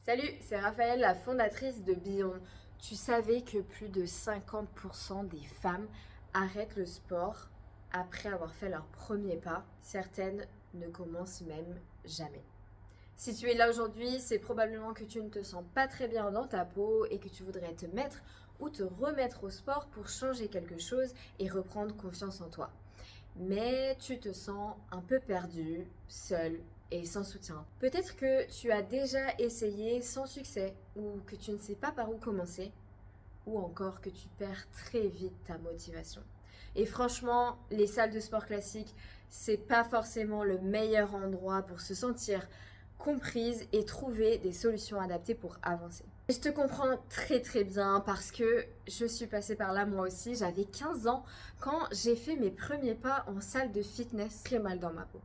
Salut, c'est Raphaël, la fondatrice de Beyond. Tu savais que plus de 50% des femmes arrêtent le sport après avoir fait leur premier pas. Certaines ne commencent même jamais. Si tu es là aujourd'hui, c'est probablement que tu ne te sens pas très bien dans ta peau et que tu voudrais te mettre ou te remettre au sport pour changer quelque chose et reprendre confiance en toi. Mais tu te sens un peu perdu, seul et sans soutien. Peut-être que tu as déjà essayé sans succès ou que tu ne sais pas par où commencer ou encore que tu perds très vite ta motivation. Et franchement, les salles de sport classiques, c'est pas forcément le meilleur endroit pour se sentir comprise et trouver des solutions adaptées pour avancer. Et je te comprends très très bien parce que je suis passée par là moi aussi. J'avais 15 ans quand j'ai fait mes premiers pas en salle de fitness, très mal dans ma peau.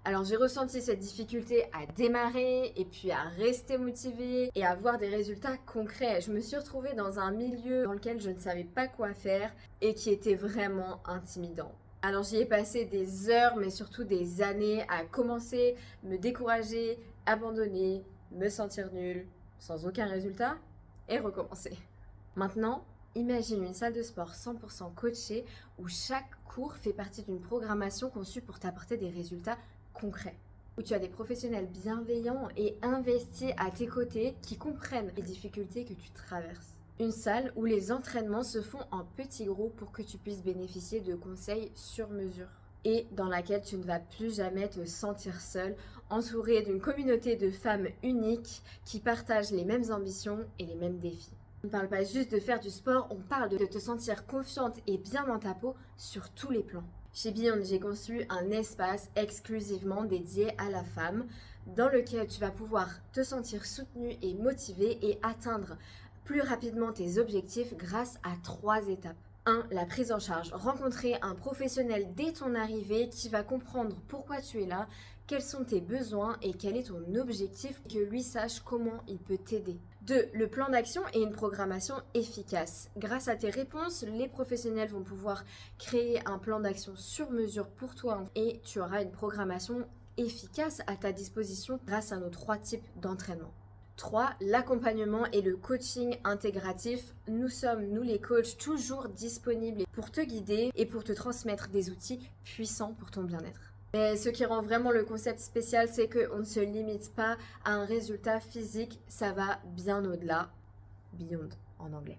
Alors j'ai ressenti cette difficulté à démarrer et puis à rester motivée et à voir des résultats concrets. Je me suis retrouvée dans un milieu dans lequel je ne savais pas quoi faire et qui était vraiment intimidant. Alors j'y ai passé des heures mais surtout des années à commencer, me décourager, abandonner, me sentir nulle, sans aucun résultat et recommencer. Maintenant, imagine une salle de sport 100% coachée où chaque cours fait partie d'une programmation conçue pour t'apporter des résultats concrets. Où tu as des professionnels bienveillants et investis à tes côtés qui comprennent les difficultés que tu traverses. Une salle où les entraînements se font en petits groupes pour que tu puisses bénéficier de conseils sur mesure. Et dans laquelle tu ne vas plus jamais te sentir seule, entourée d'une communauté de femmes uniques qui partagent les mêmes ambitions et les mêmes défis. On ne parle pas juste de faire du sport, on parle de te sentir confiante et bien dans ta peau sur tous les plans. Chez Beyond, j'ai conçu un espace exclusivement dédié à la femme dans lequel tu vas pouvoir te sentir soutenue et motivée et atteindre plus rapidement tes objectifs grâce à 3 étapes. 1. La prise en charge. Rencontrer un professionnel dès ton arrivée qui va comprendre pourquoi tu es là, quels sont tes besoins et quel est ton objectif, que lui sache comment il peut t'aider. 2. Le plan d'action et une programmation efficace. Grâce à tes réponses, les professionnels vont pouvoir créer un plan d'action sur mesure pour toi et tu auras une programmation efficace à ta disposition grâce à nos 3 types d'entraînement. 3. L'accompagnement et le coaching intégratif. Nous sommes, nous les coachs, toujours disponibles pour te guider et pour te transmettre des outils puissants pour ton bien-être. Mais ce qui rend vraiment le concept spécial, c'est qu'on ne se limite pas à un résultat physique, ça va bien au-delà. Beyond en anglais.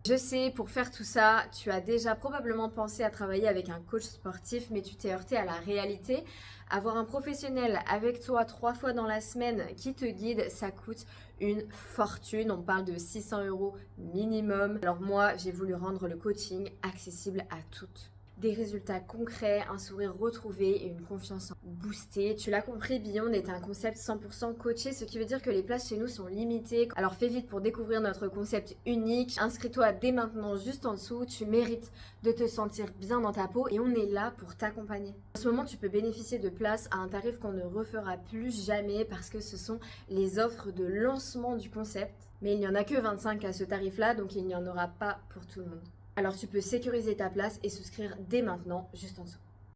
Je sais, pour faire tout ça, tu as déjà probablement pensé à travailler avec un coach sportif, mais tu t'es heurté à la réalité. Avoir un professionnel avec toi 3 fois dans la semaine qui te guide, ça coûte une fortune. On parle de 600 € minimum. Alors moi, j'ai voulu rendre le coaching accessible à toutes. Des résultats concrets, un sourire retrouvé et une confiance boostée. Tu l'as compris, Beyond est un concept 100% coaché, ce qui veut dire que les places chez nous sont limitées. Alors fais vite pour découvrir notre concept unique. Inscris-toi dès maintenant juste en dessous. Tu mérites de te sentir bien dans ta peau et on est là pour t'accompagner. En ce moment, tu peux bénéficier de places à un tarif qu'on ne refera plus jamais parce que ce sont les offres de lancement du concept. Mais il n'y en a que 25 à ce tarif-là, donc il n'y en aura pas pour tout le monde. Alors tu peux sécuriser ta place et souscrire dès maintenant, juste en dessous.